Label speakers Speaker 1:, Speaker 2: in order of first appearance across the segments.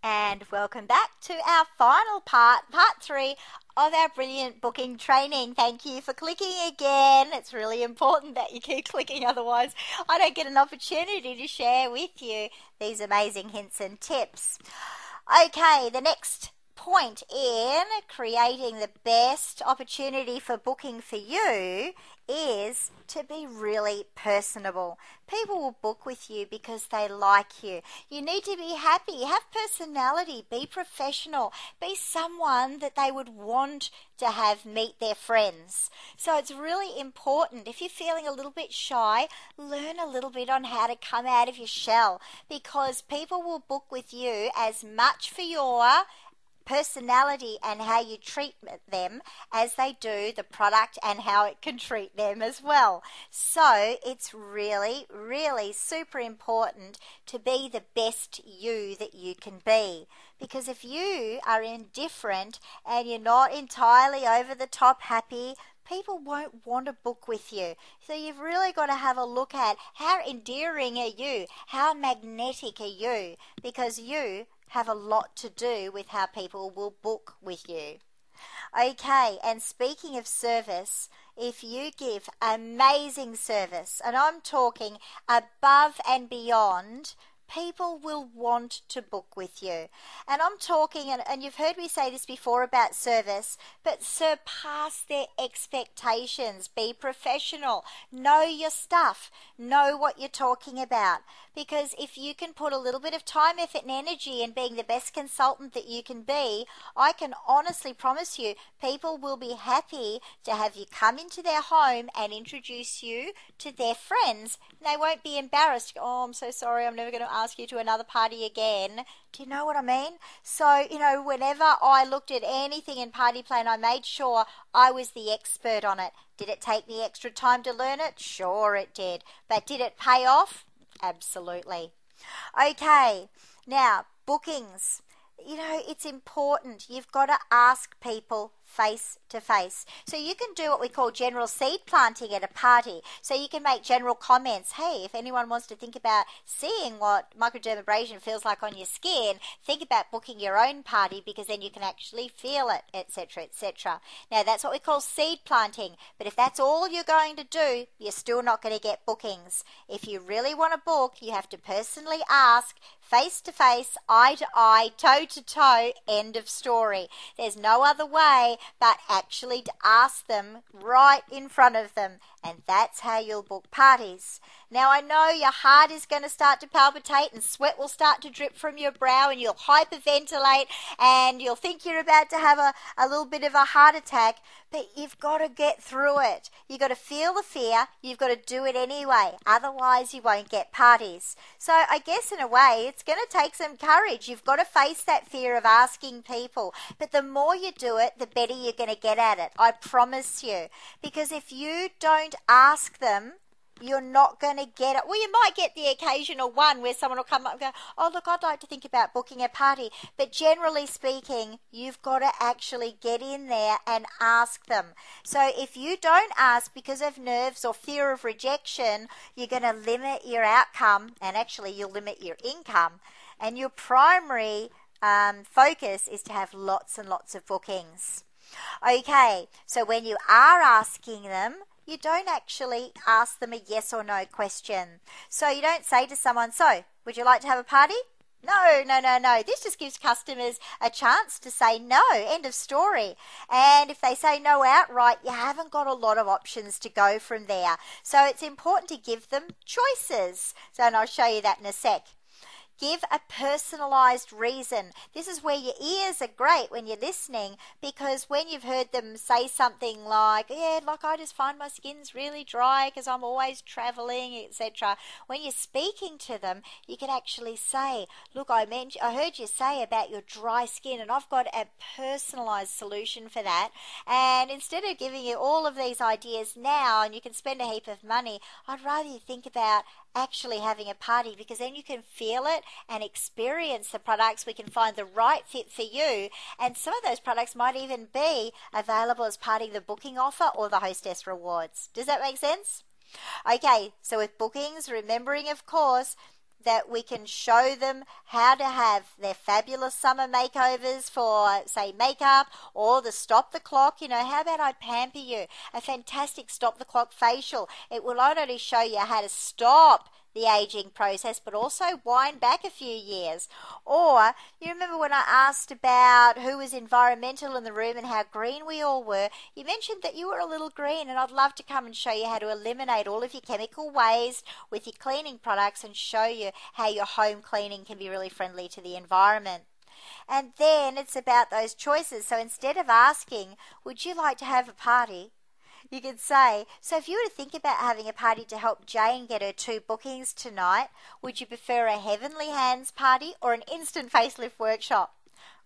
Speaker 1: And welcome back to our final part 3 of our brilliant booking training. Thank you for clicking again. It's really important that you keep clicking, otherwise I don't get an opportunity to share with you these amazing hints and tips. Okay, the next point in creating the best opportunity for booking for you is to be really personable. People will book with you because they like you. You need to be happy, have personality, be professional, be someone that they would want to have meet their friends. So it's really important. If you're feeling a little bit shy, learn a little bit on how to come out of your shell, because people will book with you as much for your personality and how you treat them as they do the product and how it can treat them as well. So it's really, really super important to be the best you that you can be. Because if you are indifferent and you're not entirely over the top happy, people won't want to book with you. So you've really got to have a look at how endearing are you, how magnetic are you, because you have a lot to do with how people will book with you. Okay, and speaking of service, if you give amazing service, and I'm talking above and beyond, people will want to book with you. And I'm talking, and you've heard me say this before about service, but surpass their expectations. Be professional. Know your stuff. Know what you're talking about. Because if you can put a little bit of time, effort, and energy in being the best consultant that you can be, I can honestly promise you, people will be happy to have you come into their home and introduce you to their friends. And they won't be embarrassed. Oh, I'm so sorry, I'm never going to ask you to another party again. Do you know what I mean? So, whenever I looked at anything in party plan, I made sure I was the expert on it. Did it take me extra time to learn it? Sure it did. But did it pay off? Absolutely. Okay, now bookings. It's important. You've got to ask people face to face. So you can do what we call general seed planting at a party. So you can make general comments. Hey, if anyone wants to think about seeing what microdermabrasion feels like on your skin, think about booking your own party, because then you can actually feel it, etc., etc. Now that's what we call seed planting. But if that's all you're going to do, you're still not going to get bookings. If you really want to book, you have to personally ask, face to face, eye to eye, toe to toe, end of story. There's no other way but actually to ask them right in front of them, and that's how you'll book parties. Now I know your heart is going to start to palpitate and sweat will start to drip from your brow and you'll hyperventilate and you'll think you're about to have a little bit of a heart attack, but you've got to get through it. You've got to feel the fear, you've got to do it anyway, otherwise you won't get parties. So I guess in a way it's going to take some courage. You've got to face that fear of asking people, but the more you do it, the better you're going to get at it. I promise you. Because if you don't ask them, you're not going to get it. Well, you might get the occasional one where someone will come up and go, oh, look, I'd like to think about booking a party. But generally speaking, you've got to actually get in there and ask them. So if you don't ask because of nerves or fear of rejection, you're going to limit your outcome, and actually you'll limit your income. And your primary focus is to have lots and lots of bookings. Okay, so when you are asking them, you don't actually ask them a yes or no question. So you don't say to someone, so, would you like to have a party? No. This just gives customers a chance to say no, end of story. And if they say no outright, you haven't got a lot of options to go from there. So it's important to give them choices. So, and I'll show you that in a sec. Give a personalised reason. This is where your ears are great when you're listening, because when you've heard them say something like, I just find my skin's really dry because I'm always travelling, etc. When you're speaking to them, you can actually say, look, I heard you say about your dry skin, and I've got a personalised solution for that. And instead of giving you all of these ideas now, and you can spend a heap of money, I'd rather you think about actually having a party, because then you can feel it and experience the products. We can find the right fit for you, and some of those products might even be available as part of the booking offer or the hostess rewards. Does that make sense? Okay, so with bookings, remembering of course that we can show them how to have their fabulous summer makeovers for, say, makeup, or the stop the clock. How about I pamper you? A fantastic stop the clock facial. It will not only show you how to stop the aging process, but also wind back a few years. Or, you remember when I asked about who was environmental in the room and how green we all were, you mentioned that you were a little green, and I'd love to come and show you how to eliminate all of your chemical waste with your cleaning products and show you how your home cleaning can be really friendly to the environment. And then it's about those choices. So instead of asking, would you like to have a party? You could say, so if you were to think about having a party to help Jane get her 2 bookings tonight, would you prefer a Heavenly Hands party or an instant facelift workshop?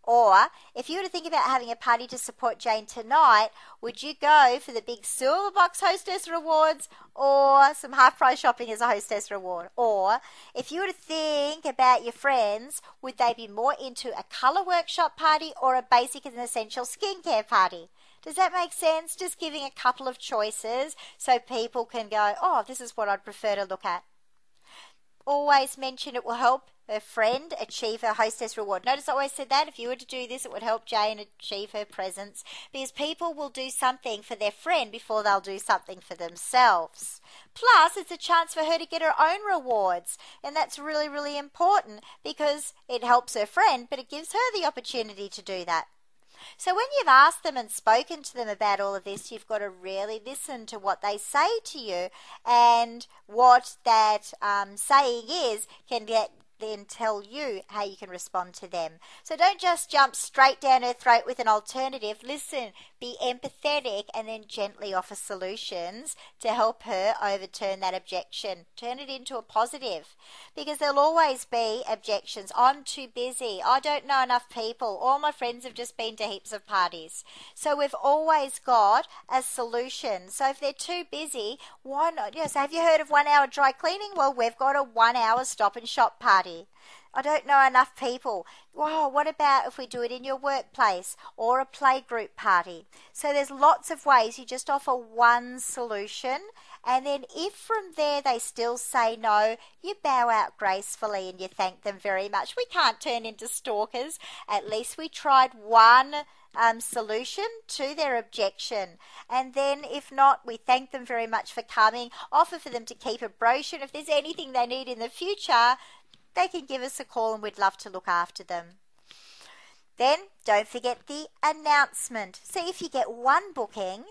Speaker 1: Or, if you were to think about having a party to support Jane tonight, would you go for the big silver box hostess rewards or some half price shopping as a hostess reward? Or, if you were to think about your friends, would they be more into a colour workshop party or a basic and essential skincare party? Does that make sense? Just giving a couple of choices so people can go, oh, this is what I'd prefer to look at. Always mention it will help a friend achieve her hostess reward. Notice I always said that if you were to do this, it would help Jane achieve her presence, because people will do something for their friend before they'll do something for themselves. Plus, it's a chance for her to get her own rewards, and that's really, really important because it helps her friend, but it gives her the opportunity to do that. So when you've asked them and spoken to them about all of this, you've got to really listen to what they say to you, and what that saying is can then tell you how you can respond to them. So don't just jump straight down her throat with an alternative. Listen, be empathetic, and then gently offer solutions to help her overturn that objection. Turn it into a positive, because there'll always be objections. I'm too busy. I don't know enough people. All my friends have just been to heaps of parties. So we've always got a solution. So if they're too busy, why not? Yes, have you heard of 1 hour dry cleaning? Well, we've got a 1 hour stop and shop party. I don't know enough people. Wow, what about if we do it in your workplace or a playgroup party? So there's lots of ways. You just offer one solution, and then if from there they still say no, you bow out gracefully and you thank them very much. We can't turn into stalkers. At least we tried one solution to their objection. And then if not, we thank them very much for coming, offer for them to keep a brochure. If there's anything they need in the future, they can give us a call and we'd love to look after them. Then don't forget the announcement. So if you get one booking,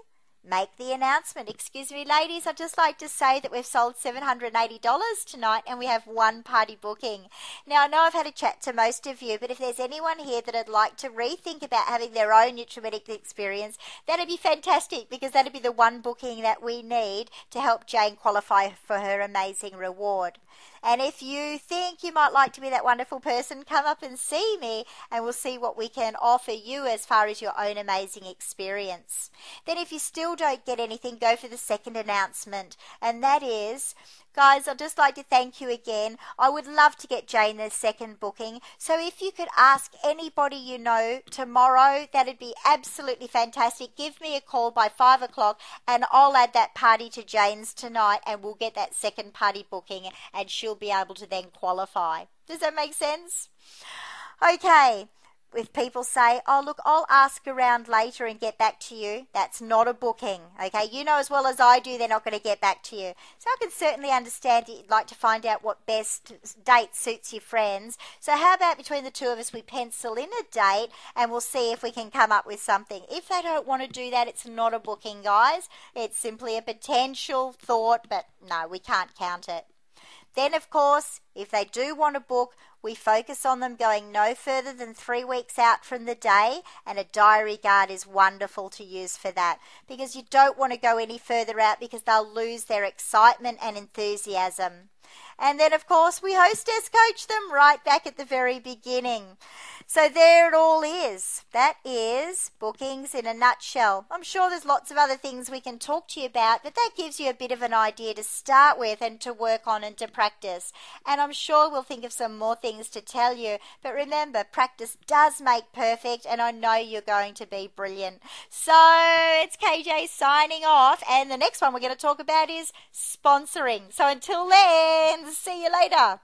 Speaker 1: make the announcement. Excuse me, ladies, I'd just like to say that we've sold $780 tonight and we have one party booking. Now, I know I've had a chat to most of you, but if there's anyone here that would like to rethink about having their own Nutrimetics experience, that'd be fantastic, because that'd be the one booking that we need to help Jane qualify for her amazing reward. And if you think you might like to be that wonderful person, come up and see me and we'll see what we can offer you as far as your own amazing experience. Then if you still don't get anything, go for the second announcement. And that is, guys, I'd just like to thank you again. I would love to get Jane the second booking. So if you could ask anybody you know tomorrow, that'd be absolutely fantastic. Give me a call by 5 o'clock and I'll add that party to Jane's tonight and we'll get that second party booking and she'll be able to then qualify. Does that make sense? Okay. If people say, oh, look, I'll ask around later and get back to you, that's not a booking, okay? You know as well as I do they're not going to get back to you. So I can certainly understand that you'd like to find out what best date suits your friends. So how about between the two of us we pencil in a date and we'll see if we can come up with something. If they don't want to do that, it's not a booking, guys. It's simply a potential thought, but no, we can't count it. Then, of course, if they do want to book, we focus on them going no further than 3 weeks out from the day, and a diary guard is wonderful to use for that, because you don't want to go any further out because they'll lose their excitement and enthusiasm. And then, of course, we hostess coach them right back at the very beginning. So there it all is. That is bookings in a nutshell. I'm sure there's lots of other things we can talk to you about, but that gives you a bit of an idea to start with and to work on and to practice. And I'm sure we'll think of some more things to tell you. But remember, practice does make perfect, and I know you're going to be brilliant. So it's KJ signing off, and the next one we're going to talk about is sponsoring. So until then, see you later.